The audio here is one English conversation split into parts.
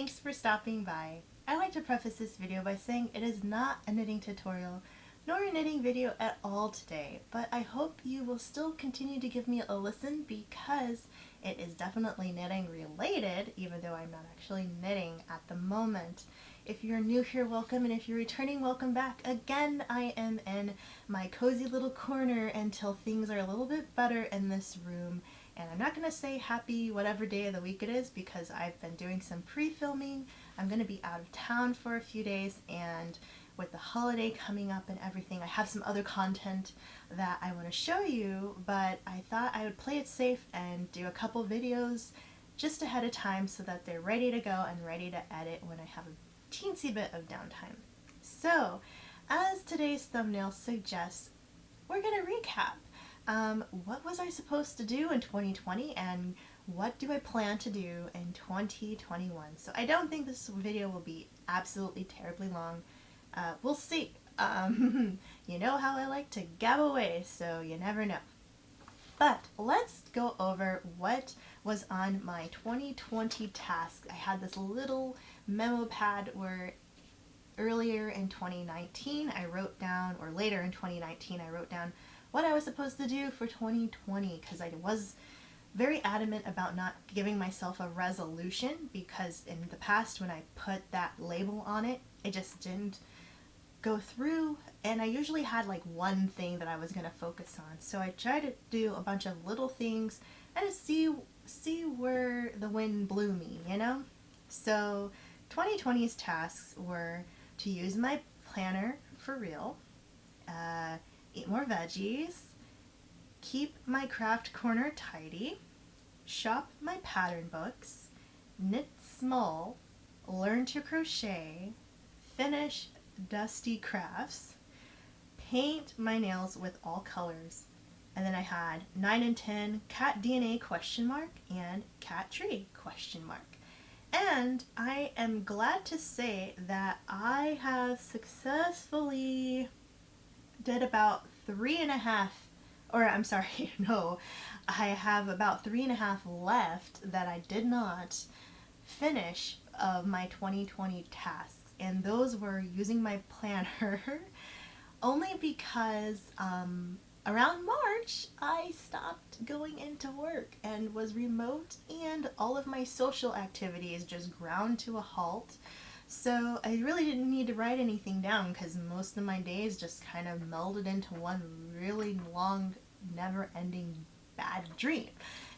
Thanks for stopping by. I like to preface this video by saying it is not a knitting tutorial nor a knitting video at all today, but I hope you will still continue to give me a listen because it is definitely knitting related, even though I'm not actually knitting at the moment. If you're new here, welcome, and if you're returning, welcome back. Again, I am in my cozy little corner until things are a little bit better in this room. And I'm not going to say happy whatever day of the week it is because I've been doing some pre-filming. I'm going to be out of town for a few days, and with the holiday coming up and everything, I have some other content that I want to show you, but I thought I would play it safe and do a couple videos just ahead of time so that they're ready to go and ready to edit when I have a teensy bit of downtime. So, as today's thumbnail suggests, we're going to recap. What was I supposed to do in 2020 and what do I plan to do in 2021? So I don't think this video will be absolutely terribly long. We'll see. You know how I like to gab away, so you never know. But let's go over what was on my 2020 task. I had this little memo pad where earlier in 2019 I wrote down, or later in 2019 I wrote down what I was supposed to do for 2020 because I was very adamant about not giving myself a resolution because in the past when I put that label on it, it just didn't go through, and I usually had like one thing that I was going to focus on. So I tried to do a bunch of little things and to see where the wind blew me, you know? So 2020's tasks were to use my planner for real, eat more veggies, keep my craft corner tidy, shop my pattern books, knit small, learn to crochet, finish dusty crafts, paint my nails with all colors, and then I had 9 and 10 cat DNA question mark and cat tree question mark. And I am glad to say that I have successfully did about 3.5, or I'm sorry, no, I have about 3.5 left that I did not finish of my 2020 tasks, and those were using my planner only because around March I stopped going into work and was remote, and all of my social activities just ground to a halt. So I really didn't need to write anything down because most of my days just kind of melded into one really long, never-ending bad dream.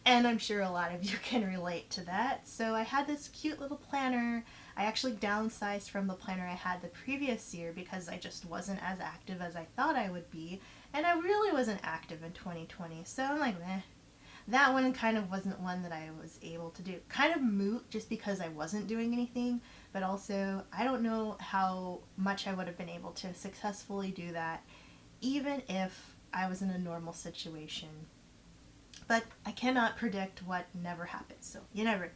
And I'm sure a lot of you can relate to that. So I had this cute little planner. I actually downsized from the planner I had the previous year because I just wasn't as active as I thought I would be. And I really wasn't active in 2020. So I'm like, meh. That one kind of wasn't one that I was able to do. Kind of moot just because I wasn't doing anything, but also I don't know how much I would have been able to successfully do that even if I was in a normal situation. But I cannot predict what never happens, so you never.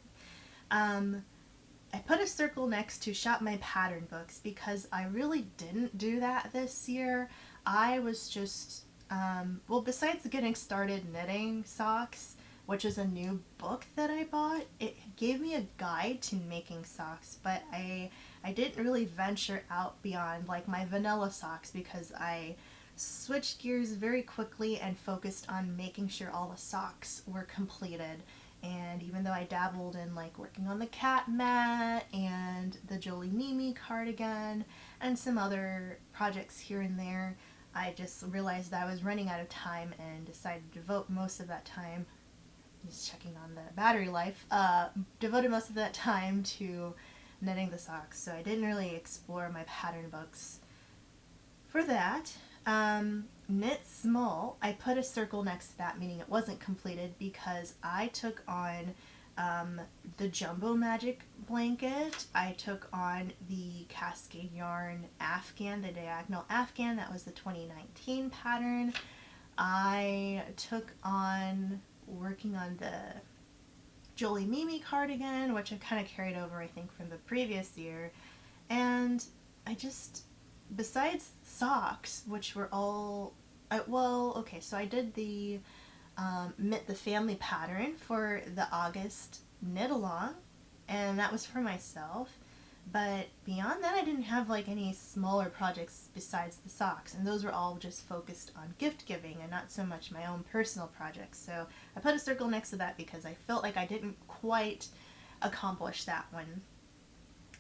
I put a circle next to shop my pattern books because I really didn't do that this year. I was just well, besides getting started knitting socks, which is a new book that I bought, it gave me a guide to making socks, but I didn't really venture out beyond like my vanilla socks because I switched gears very quickly and focused on making sure all the socks were completed. And even though I dabbled in like working on the cat mat and the Jolie Mimi cardigan and some other projects here and there, I just realized that I was running out of time and decided to devote most of that time, just checking on the battery life, devoted most of that time to knitting the socks. So I didn't really explore my pattern books for that. Knit small, I put a circle next to that, meaning it wasn't completed because I took on the Jumbo Magic blanket. I took on the Cascade Yarn Afghan, the diagonal Afghan. That was the 2019 pattern. I took on working on the Jolie Mimi cardigan, which I kind of carried over, I think, from the previous year. And I just, besides socks, which were all, well, okay, so I did the the family pattern for the August knit along, and that was for myself. But beyond that, I didn't have like any smaller projects besides the socks, and those were all just focused on gift giving and not so much my own personal projects. So I put a circle next to that because I felt like I didn't quite accomplish that one.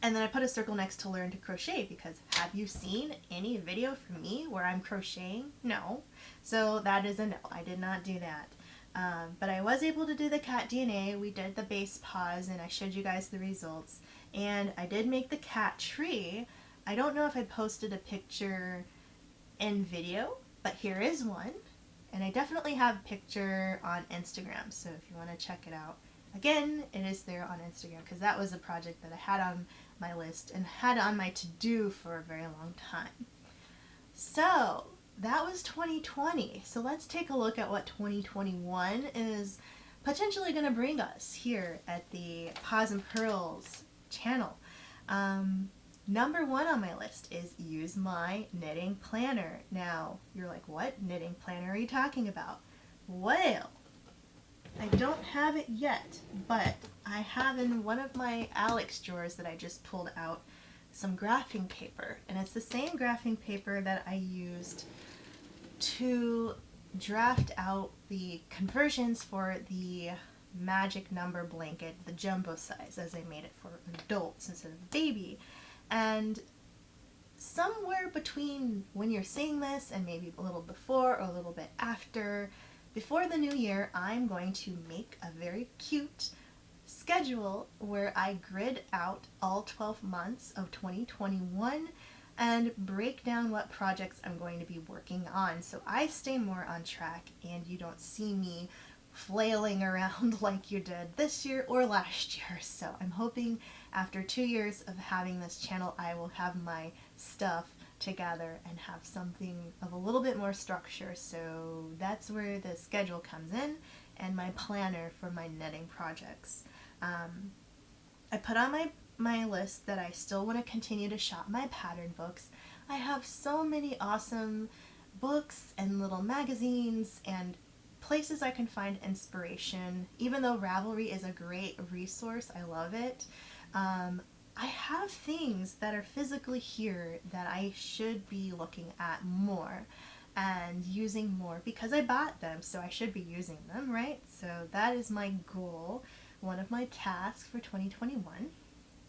And then I put a circle next to learn to crochet because have you seen any video from me where I'm crocheting? No. So that is a no. I did not do that. But I was able to do the cat DNA. We did the base paws and I showed you guys the results. And I did make the cat tree. I don't know if I posted a picture in video, but here is one. And I definitely have a picture on Instagram, so if you want to check it out. Again, it is there on Instagram because that was a project that I had on my list and had on my to-do for a very long time. So that was 2020. So let's take a look at what 2021 is potentially going to bring us here at the Paws and Pearls channel. Number one on my list is use my knitting planner. Now, you're like, what knitting planner are you talking about? Well, I don't have it yet, but I have in one of my Alex drawers that I just pulled out some graphing paper, and it's the same graphing paper that I used to draft out the conversions for the magic number blanket, the jumbo size, as I made it for adults instead of baby. And somewhere between when you're seeing this and maybe a little before or a little bit after, before the new year, I'm going to make a very cute schedule where I grid out all 12 months of 2021 and break down what projects I'm going to be working on so I stay more on track and you don't see me flailing around like you did this year or last year. So I'm hoping after 2 years of having this channel, I will have my stuff together and have something of a little bit more structure. So that's where the schedule comes in and my planner for my knitting projects. I put on my list that I still want to continue to shop my pattern books. I have so many awesome books and little magazines and places I can find inspiration. Even though Ravelry is a great resource, I love it. I have things that are physically here that I should be looking at more and using more because I bought them, so I should be using them, right? So that is my goal, one of my tasks for 2021.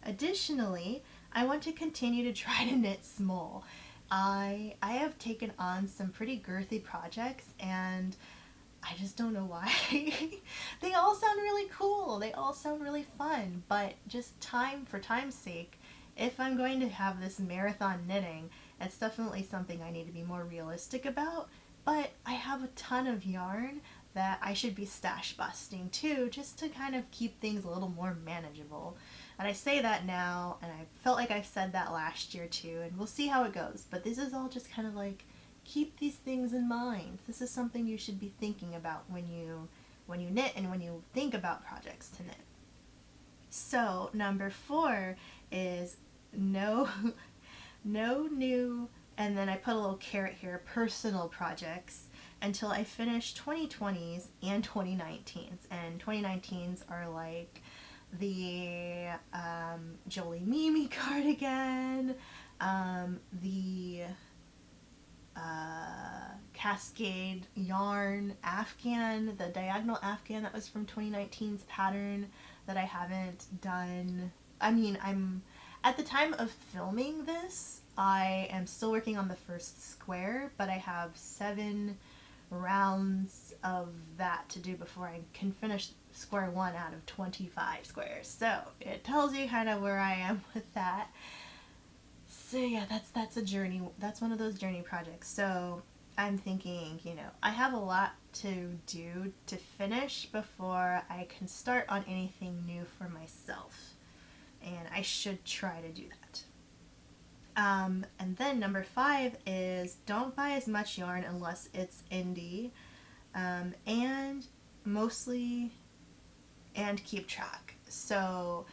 Additionally, I want to continue to try to knit small. I have taken on some pretty girthy projects and I just don't know why. They all sound really cool. They all sound really fun, but just for time's sake, if I'm going to have this marathon knitting, it's definitely something I need to be more realistic about, but I have a ton of yarn that I should be stash busting too, just to kind of keep things a little more manageable. And I say that now, and I felt like I said that last year too, and we'll see how it goes, but this is all just kind of like, keep these things in mind. This is something you should be thinking about when you knit and when you think about projects to knit. So number 4 is no new, and then I put a little caret here, personal projects until I finish 2020s and 2019s. And 2019s are like the Jolie Mimi cardigan, the Cascade yarn Afghan, the diagonal Afghan that was from 2019's pattern that I haven't done. I mean, I'm at the time of filming this, I am still working on the first square, but I have 7 rounds of that to do before I can finish square 1 out of 25 squares. So it tells you kind of where I am with that. So yeah, that's a journey. That's one of those journey projects. So I'm thinking, I have a lot to do to finish before I can start on anything new for myself. And I should try to do that. And then number 5 is don't buy as much yarn unless it's indie. And keep track. So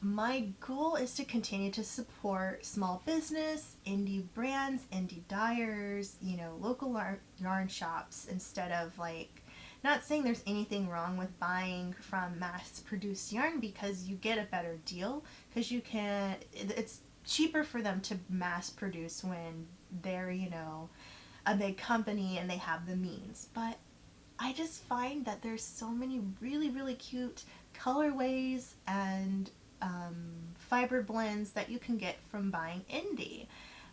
my goal is to continue to support small business, indie brands, indie dyers, local yarn shops instead of like Not saying there's anything wrong with buying from mass-produced yarn, because you get a better deal, because it's cheaper for them to mass produce when they're, a big company and they have the means. But I just find that there's so many really, really cute colorways and fiber blends that you can get from buying indie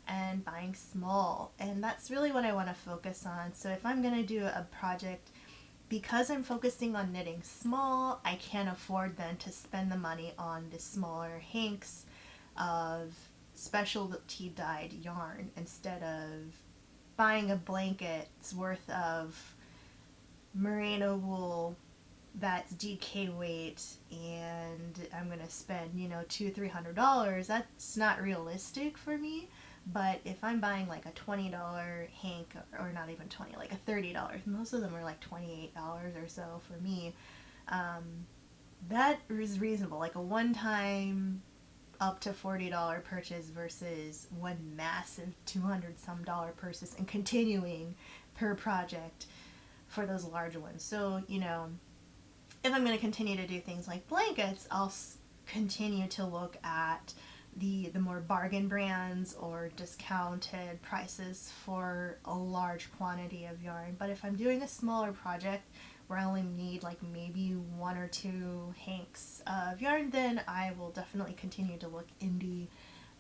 and buying small. And that's really what I want to focus on. So if I'm going to do a project, because I'm focusing on knitting small, I can't afford then to spend the money on the smaller hanks of specialty dyed yarn instead of buying a blanket's worth of merino wool that's DK weight, and I'm gonna spend $200-300. That's not realistic for me. But if I'm buying like a $20 hank, or not even 20, like a $30, most of them are like $28 or so for me, that is reasonable. Like a one-time up to $40 purchase versus one massive $200 some purchase and continuing per project for those large ones. So, if I'm going to continue to do things like blankets, I'll continue to look at the more bargain brands or discounted prices for a large quantity of yarn. But if I'm doing a smaller project where I only need like maybe 1 or 2 hanks of yarn, then I will definitely continue to look indie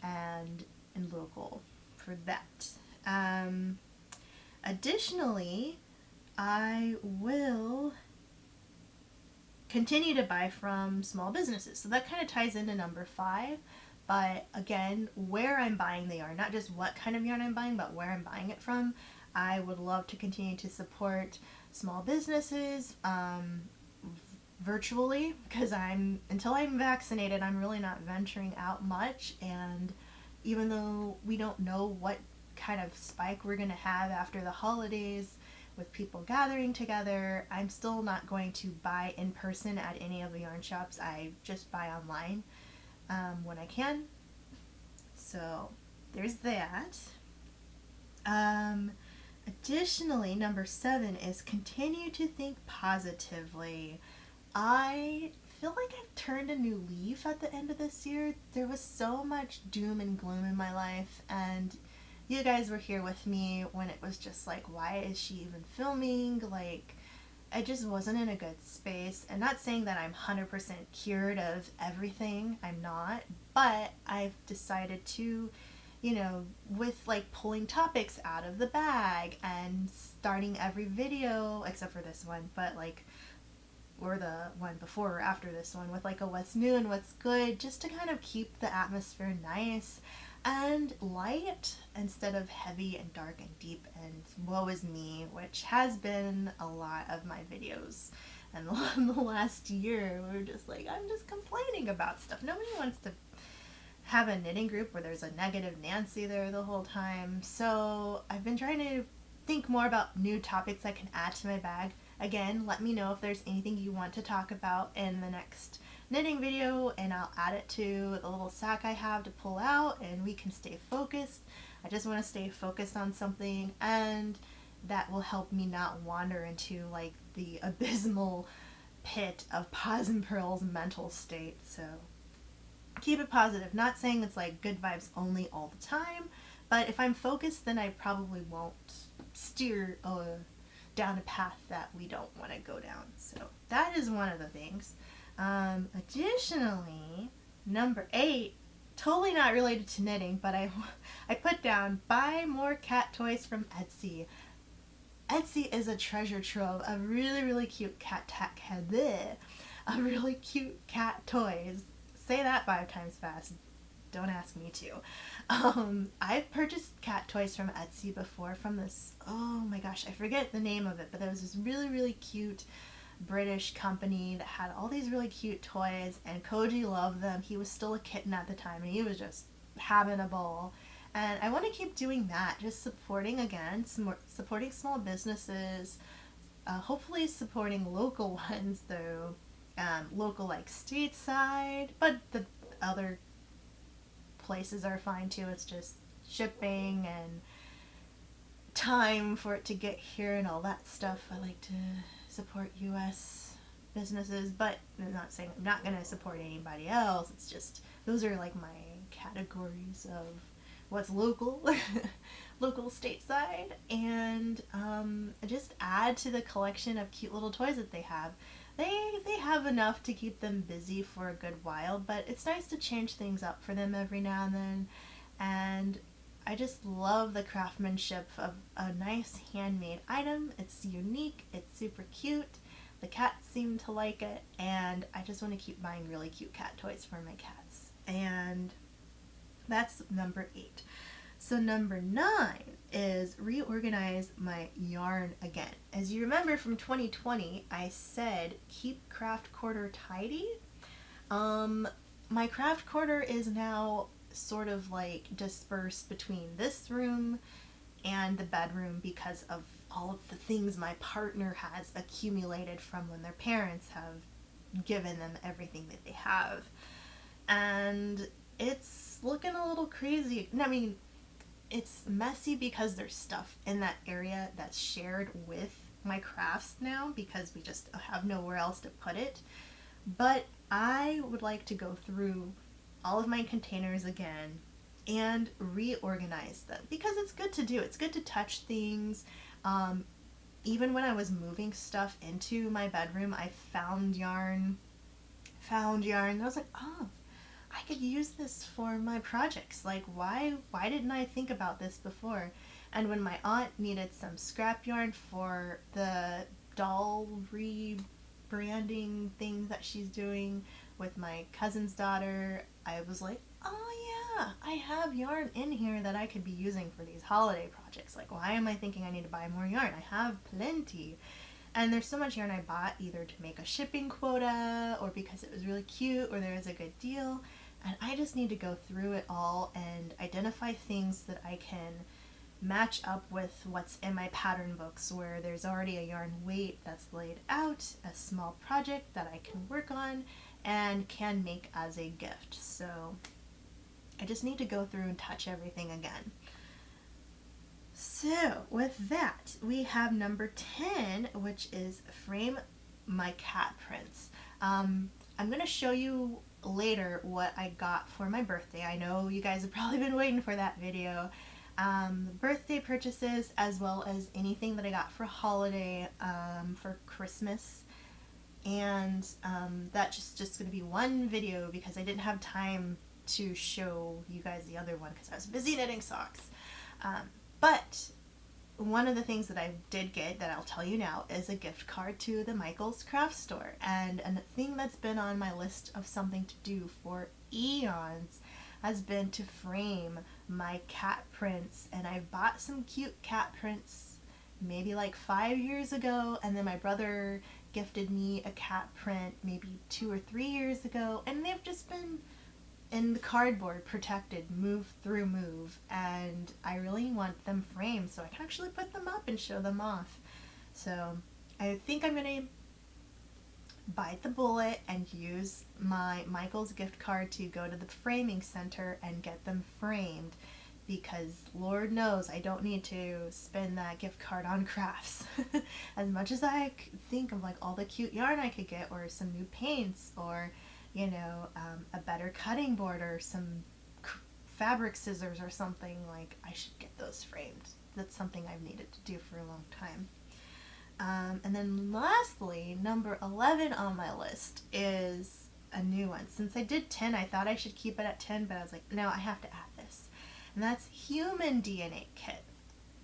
and local for that. Additionally, I will continue to buy from small businesses. So that kind of ties into number 5. But again, where I'm buying the yarn, not just what kind of yarn I'm buying, but where I'm buying it from. I would love to continue to support small businesses virtually, because until I'm vaccinated, I'm really not venturing out much. And even though we don't know what kind of spike we're going to have after the holidays with people gathering together, I'm still not going to buy in person at any of the yarn shops. I just buy online when I can. So there's that. Additionally, number 7 is continue to think positively. I feel like I've turned a new leaf at the end of this year. There was so much doom and gloom in my life, and you guys were here with me when it was just like, why is she even filming? Like, I just wasn't in a good space. And not saying that I'm 100% cured of everything, I'm not, but I've decided to, with like pulling topics out of the bag and starting every video, except for this one, but like, or the one before or after this one, with like a what's new and what's good, just to kind of keep the atmosphere nice and light instead of heavy and dark and deep and woe is me, which has been a lot of my videos. And the last year, we were just like, I'm just complaining about stuff. Nobody wants to have a knitting group where there's a negative Nancy there the whole time. So I've been trying to think more about new topics I can add to my bag. Again, let me know if there's anything you want to talk about in the next knitting video, and I'll add it to the little sack I have to pull out, and we can stay focused. I just want to stay focused on something, and that will help me not wander into like the abysmal pit of Paws and Pearl's mental state. So keep it positive. Not saying it's like good vibes only all the time, but if I'm focused, then I probably won't steer down a path that we don't want to go down. So that is one of the things. Additionally, number 8, totally not related to knitting, but I put down buy more cat toys from Etsy. Etsy is a treasure trove of really, really cute really cute cat toys. Say that 5 times fast. Don't ask me to. I've purchased cat toys from Etsy before from this, oh my gosh, I forget the name of it, but there was this really, really cute British company that had all these really cute toys, and Koji loved them. He was still a kitten at the time, and he was just having a ball. And I want to keep doing that, just supporting supporting small businesses, hopefully supporting local ones though, local like stateside, but the other places are fine too. It's just shipping and time for it to get here and all that stuff. I like to support US businesses, but I'm not saying I'm not going to support anybody else. It's just those are like my categories of what's local, local stateside, and just add to the collection of cute little toys that they have. They have enough to keep them busy for a good while, but it's nice to change things up for them every now and then. And I just love the craftsmanship of a nice handmade item. It's unique, it's super cute, the cats seem to like it, and I just want to keep buying really cute cat toys for my cats. And that's number 8. So number 9 is reorganize my yarn again. As you remember from 2020, I said keep craft quarter tidy. My craft quarter is now sort of like dispersed between this room and the bedroom because of all of the things my partner has accumulated from when their parents have given them everything that they have. And it's looking a little crazy. I mean, it's messy because there's stuff in that area that's shared with my crafts now because we just have nowhere else to put it. But I would like to go through all of my containers again and reorganize them because it's good to do. It's good to touch things. Even when I was moving stuff into my bedroom, I found yarn. And I was like, oh, I could use this for my projects. Like, why didn't I think about this before? And when my aunt needed some scrap yarn for the doll rebranding thing that she's doing with my cousin's daughter, I was like, oh yeah, I have yarn in here that I could be using for these holiday projects. Like, why am I thinking I need to buy more yarn? I have plenty. And there's so much yarn I bought either to make a shipping quota or because it was really cute or there was a good deal. And I just need to go through it all and identify things that I can match up with what's in my pattern books where there's already a yarn weight that's laid out, a small project that I can work on and can make as a gift. So I just need to go through and touch everything again. So with that, we have number 10, which is frame my cat prints. I'm going to show you later what I got for my birthday. I know you guys have probably been waiting for that video. Birthday purchases as well as anything that I got for holiday, for Christmas. And that's just going to be one video because I didn't have time to show you guys the other one because I was busy knitting socks. But one of the things that I did get that I'll tell you now is a gift card to the Michael's craft store. And a thing that's been on my list of something to do for eons has been to frame my cat prints. And I bought some cute cat prints maybe like 5 years ago, and then my brother gifted me a cat print maybe 2 or 3 years ago, and they've just been in the cardboard protected move, and I really want them framed so I can actually put them up and show them off. So I think I'm gonna bite the bullet and use my Michael's gift card to go to the framing center and get them framed, because Lord knows I don't need to spend that gift card on crafts. As much as I think of like all the cute yarn I could get, or some new paints, or you know, a better cutting board or some fabric scissors or something, like I should get those framed. That's something I've needed to do for a long time. And then lastly, number 11 on my list is a new one. Since I did 10, I thought I should keep it at 10, but I was like, no, I have to add this. And that's human DNA kit.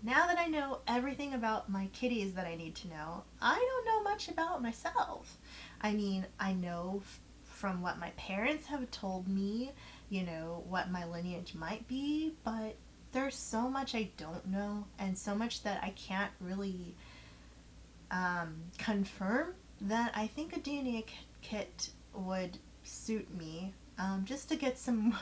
Now that I know everything about my kitties that I need to know, I don't know much about myself. I mean, I know from what my parents have told me, you know, what my lineage might be, but there's so much I don't know, and so much that I can't really confirm, that I think a DNA kit would suit me, just to get some,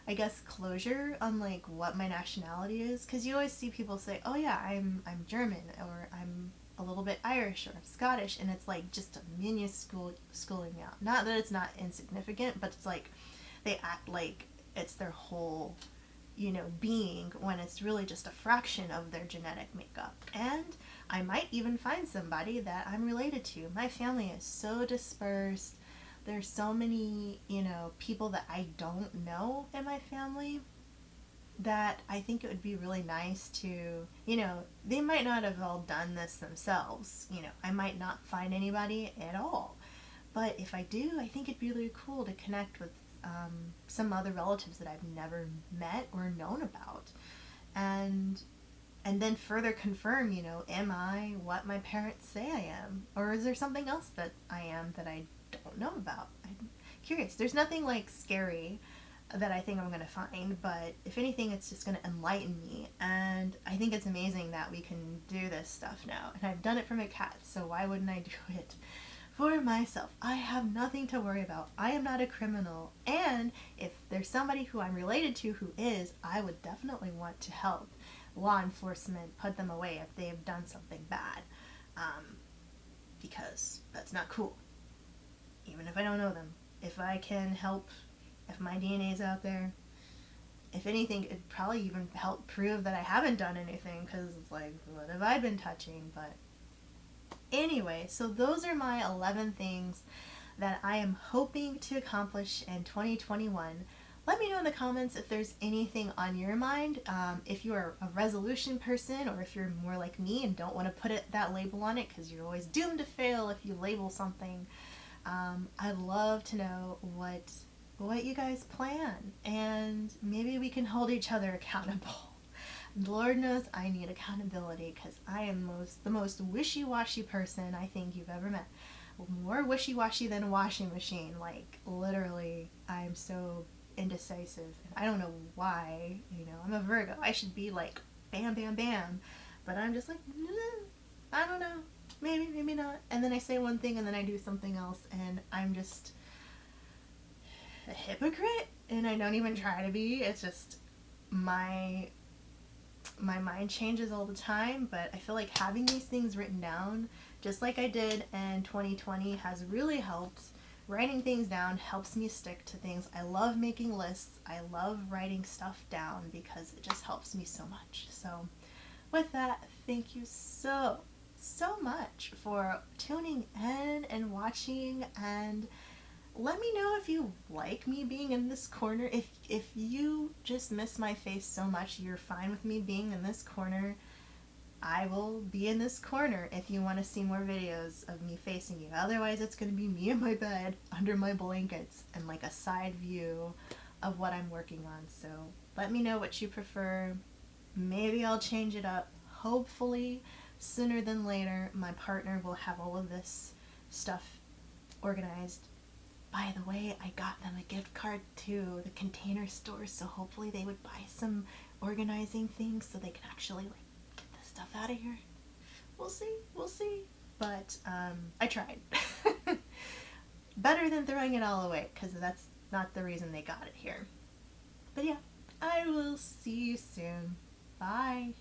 I guess, closure on like what my nationality is, because you always see people say, oh yeah, I'm German, or I'm a little bit Irish or Scottish, and it's like just a minuscule amount. Not that it's not insignificant, but it's like they act like it's their whole being when it's really just a fraction of their genetic makeup. And I might even find somebody that I'm related to. My family is so dispersed. There's so many, people that I don't know in my family that I think it would be really nice to, they might not have all done this themselves. I might not find anybody at all. But if I do, I think it'd be really cool to connect with some other relatives that I've never met or known about. And then further confirm, am I what my parents say I am? Or is there something else that I am that I don't know about? I'm curious. There's nothing like scary that I think I'm going to find, but if anything, it's just going to enlighten me. And I think it's amazing that we can do this stuff now. And I've done it for my cats, so why wouldn't I do it for myself? I have nothing to worry about. I am not a criminal. And if there's somebody who I'm related to who is, I would definitely want to help law enforcement put them away if they have done something bad. Because that's not cool. Even if I don't know them. If I can help, if my DNA is out there, if anything, it'd probably even help prove that I haven't done anything, because it's like, what have I been touching? But anyway, so those are my 11 things that I am hoping to accomplish in 2021. Let me know in the comments if there's anything on your mind. If you're a resolution person, or if you're more like me and don't want to put that label on it because you're always doomed to fail if you label something. I'd love to know what you guys plan, and maybe we can hold each other accountable. Lord knows I need accountability, because I am the most wishy-washy person I think you've ever met. More wishy-washy than a washing machine. Like, literally, I'm so indecisive, and I don't know why. I'm a Virgo. I should be like bam, bam, bam, but I'm just like, I don't know. Maybe, maybe not. And then I say one thing and then I do something else, and I'm just a hypocrite, and I don't even try to be. It's just my mind changes all the time. But I feel like having these things written down, just like I did in 2020, has really helped. Writing things down helps me stick to things. I love making lists. I love writing stuff down because it just helps me so much. So with that, thank you so much for tuning in and watching, and let me know if you like me being in this corner. If you just miss my face so much, you're fine with me being in this corner, I will be in this corner if you want to see more videos of me facing you. Otherwise, it's going to be me in my bed under my blankets and like a side view of what I'm working on. So let me know what you prefer. Maybe I'll change it up. Hopefully sooner than later, my partner will have all of this stuff organized. By the way, I got them a gift card to the Container Store, so hopefully they would buy some organizing things so they can actually get this stuff out of here. We'll see. But I tried. Better than throwing it all away, because that's not the reason they got it here. But yeah, I will see you soon. Bye.